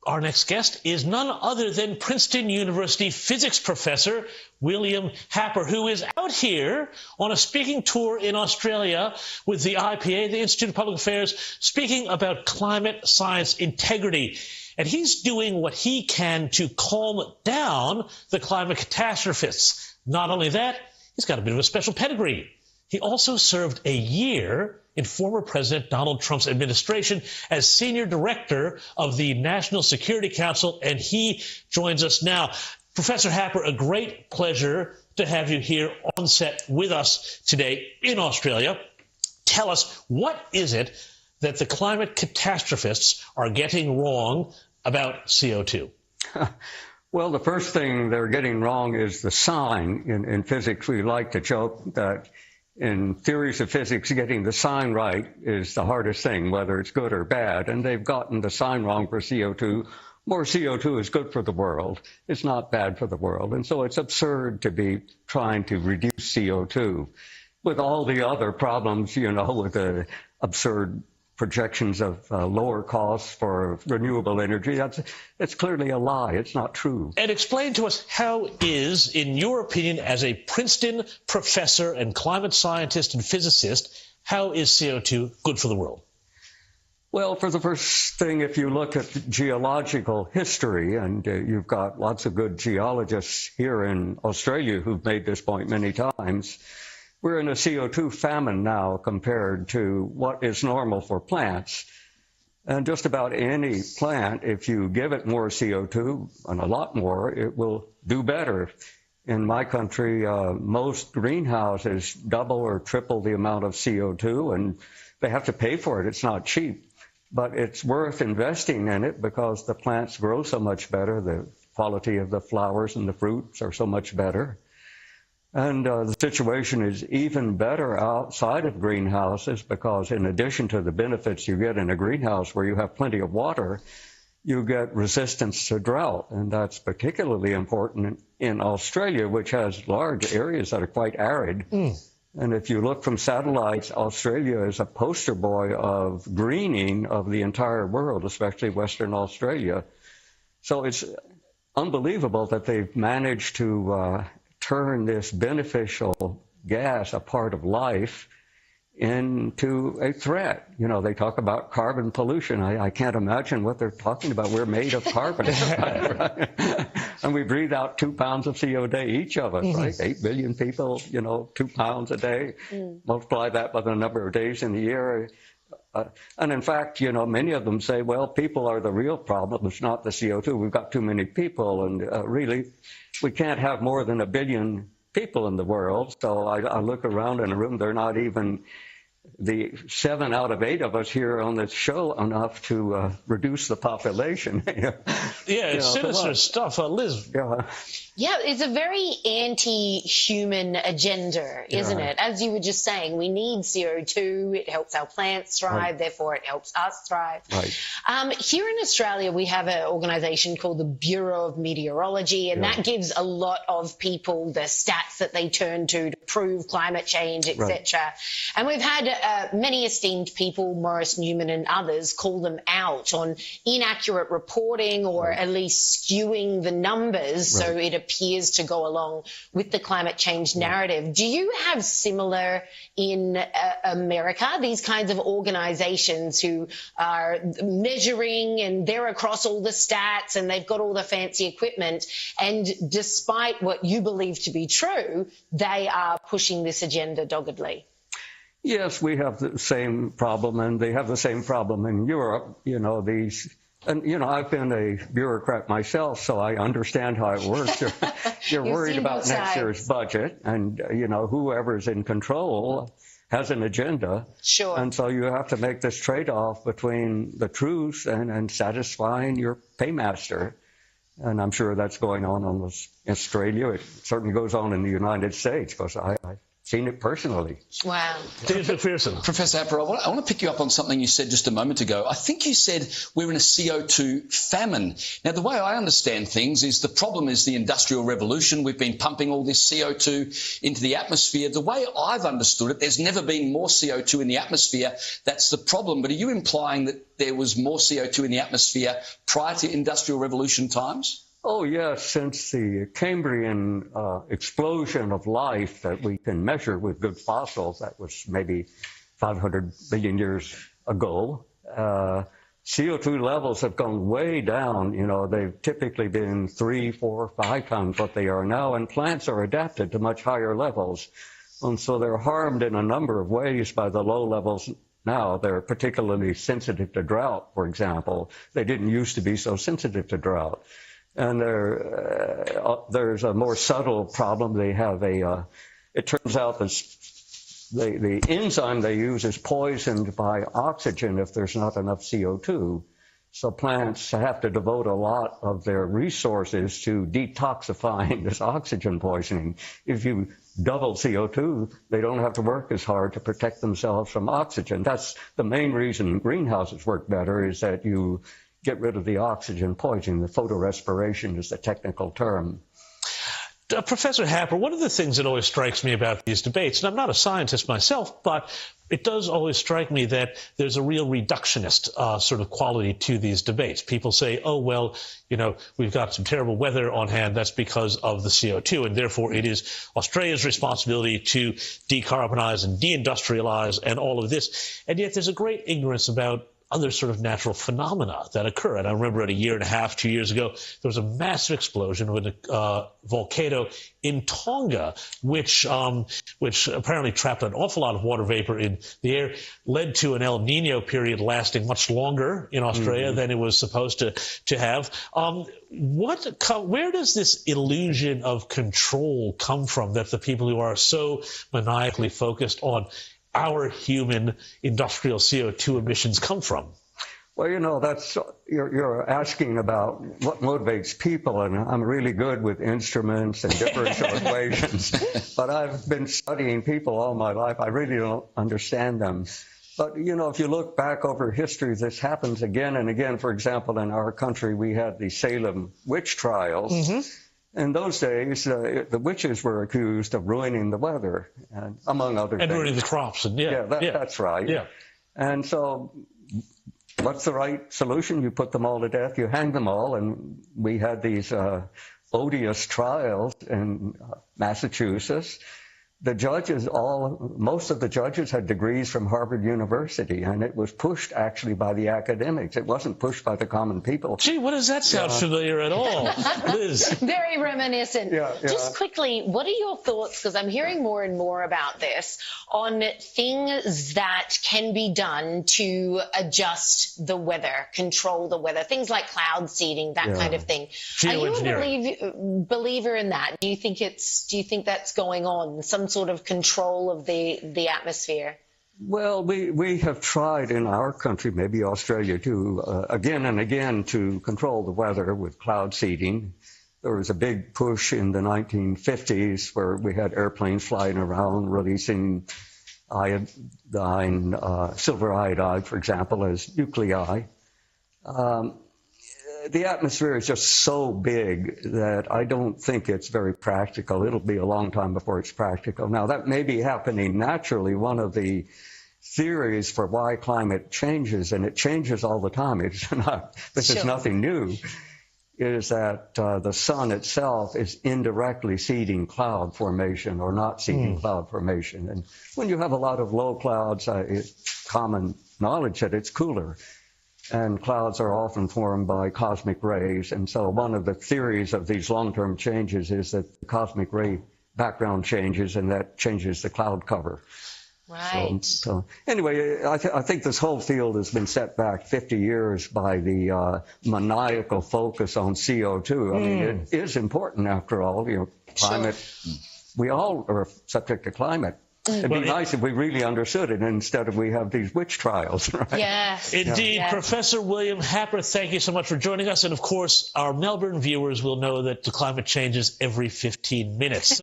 Our next guest is none other than Princeton University physics professor William Happer, who is out here on a speaking tour in Australia with the IPA, the Institute of Public Affairs, speaking about climate science integrity. And he's doing what he can to calm down the climate catastrophists. Not only that, he's got a bit of a special pedigree. He also served a year in former President Donald Trump's administration as senior director of the National Security Council, and he joins us now. Professor Happer, a great pleasure to have you here on set with us today in Australia. Tell us, what is it that the climate catastrophists are getting wrong about CO2? Well, the first thing they're getting wrong is the sign. In physics, we like to joke that in theories of physics, getting the sign right is the hardest thing, whether it's good or bad. And they've gotten the sign wrong for CO2. More CO2 is good for the world. It's not bad for the world. And so it's absurd to be trying to reduce CO2 with all the other problems, with the absurd projections of lower costs for renewable energy. It's clearly a lie. It's not true. And explain to us, how is, in your opinion, as a Princeton professor and climate scientist and physicist, how is CO2 good for the world? Well, for the first thing, if you look at geological history, and you've got lots of good geologists here in Australia who've made this point many times, we're in a CO2 famine now compared to what is normal for plants. And just about any plant, if you give it more CO2, and a lot more, it will do better. In my country, most greenhouses double or triple the amount of CO2, and they have to pay for it. It's not cheap. But it's worth investing in it because the plants grow so much better. The quality of the flowers and the fruits are so much better. And the situation is even better outside of greenhouses because in addition to the benefits you get in a greenhouse where you have plenty of water, you get resistance to drought. And that's particularly important in Australia, which has large areas that are quite arid. And if you look from satellites, Australia is a poster boy of greening of the entire world, especially Western Australia. So it's unbelievable that they've managed to turn this beneficial gas, a part of life, into a threat. They talk about carbon pollution. I can't imagine what they're talking about. We're made of carbon. Right? And we breathe out 2 pounds of CO2 a day, each of us, right? 8 billion people, 2 pounds a day. Multiply that by the number of days in the year. And in fact, many of them say, well, people are the real problem. It's not the CO2. We've got too many people. And really, we can't have more than 1 billion people in the world. So I look around in a room, they're not even the 7 out of 8 of us here on this show enough to reduce the population. It's sinister stuff. Liz. Yeah, it's a very anti-human agenda, isn't it? As you were just saying, we need CO2. It helps our plants thrive, therefore it helps us thrive. Right. Here in Australia, we have an organisation called the Bureau of Meteorology, and that gives a lot of people the stats that they turn to prove climate change, etc. And we've had many esteemed people, Maurice Newman and others, call them out on inaccurate reporting or at least skewing the numbers so it appears to go along with the climate change narrative. Do you have similar in America, these kinds of organizations who are measuring and they're across all the stats and they've got all the fancy equipment, and despite what you believe to be true, they are pushing this agenda doggedly? Yes, we have the same problem, and they have the same problem in Europe. I've been a bureaucrat myself, so I understand how it works. You're worried about next year's budget, and, whoever's in control has an agenda. Sure. And so you have to make this trade-off between the truth and satisfying your paymaster. And I'm sure that's going on in Australia. It certainly goes on in the United States, because I seen it personally. Wow. Dave McPherson. Professor Happer, I want to pick you up on something you said just a moment ago. I think you said we're in a CO2 famine. Now, the way I understand things is the problem is the Industrial Revolution. We've been pumping all this CO2 into the atmosphere. The way I've understood it, there's never been more CO2 in the atmosphere. That's the problem. But are you implying that there was more CO2 in the atmosphere prior to Industrial Revolution times? Oh, yes, since the Cambrian explosion of life that we can measure with good fossils, that was maybe 500 billion years ago, CO2 levels have gone way down. You know, they've typically been 3, 4, 5 times what they are now, and plants are adapted to much higher levels. And so they're harmed in a number of ways by the low levels now. They're particularly sensitive to drought, for example. They didn't used to be so sensitive to drought. And there's a more subtle problem. They have it turns out that the enzyme they use is poisoned by oxygen if there's not enough CO2. So plants have to devote a lot of their resources to detoxifying this oxygen poisoning. If you double CO2, they don't have to work as hard to protect themselves from oxygen. That's the main reason greenhouses work better, is that you get rid of the oxygen poisoning. The photorespiration is the technical term. Professor Happer, one of the things that always strikes me about these debates, and I'm not a scientist myself, but it does always strike me that there's a real reductionist sort of quality to these debates. People say, oh, well, you know, we've got some terrible weather on hand. That's because of the CO2, and therefore it is Australia's responsibility to decarbonize and deindustrialize and all of this. And yet there's a great ignorance about other sort of natural phenomena that occur. And I remember a year and a half, 2 years ago, there was a massive explosion with a volcano in Tonga, which apparently trapped an awful lot of water vapor in the air, led to an El Nino period lasting much longer in Australia than it was supposed to have. Where does this illusion of control come from that the people who are so maniacally focused on our human industrial CO2 emissions come from? Well, you know, you're asking about what motivates people, and I'm really good with instruments and differential equations, but I've been studying people all my life. I really don't understand them. But, you know, if you look back over history, this happens again and again. For example, in our country, we had the Salem witch trials. In those days, the witches were accused of ruining the weather, and among other things. And ruining the crops. That's right. Yeah. And so what's the right solution? You put them all to death, you hang them all, and we had these odious trials in Massachusetts. The judges, most of the judges had degrees from Harvard University, and it was pushed actually by the academics. It wasn't pushed by the common people. Gee, what does that sound familiar at all, Liz? Very reminiscent. Yeah. Just quickly, what are your thoughts, because I'm hearing more and more about this, on things that can be done to adjust the weather, control the weather, things like cloud seeding, that kind of thing. Are you a believer in that? Do you think that's going on? Some sort of control of the atmosphere? Well, we have tried in our country, maybe Australia too, again and again to control the weather with cloud seeding. There was a big push in the 1950s where we had airplanes flying around releasing iodine, silver iodide, for example, as nuclei. The atmosphere is just so big that I don't think it's very practical. It'll be a long time before it's practical. Now, that may be happening naturally. One of the theories for why climate changes, and it changes all the time, this is nothing new, is that the sun itself is indirectly seeding cloud formation or not seeding cloud formation. And when you have a lot of low clouds, it's common knowledge that it's cooler. And clouds are often formed by cosmic rays. And so one of the theories of these long-term changes is that the cosmic ray background changes, and that changes the cloud cover. Right. So anyway, I think this whole field has been set back 50 years by the maniacal focus on CO2. I mean, it is important after all. You know, climate, we all are subject to climate. It'd be nice if we really understood it instead of we have these witch trials, right? Yes. Indeed. Yes. Professor William Happer, thank you so much for joining us. And, of course, our Melbourne viewers will know that the climate changes every 15 minutes.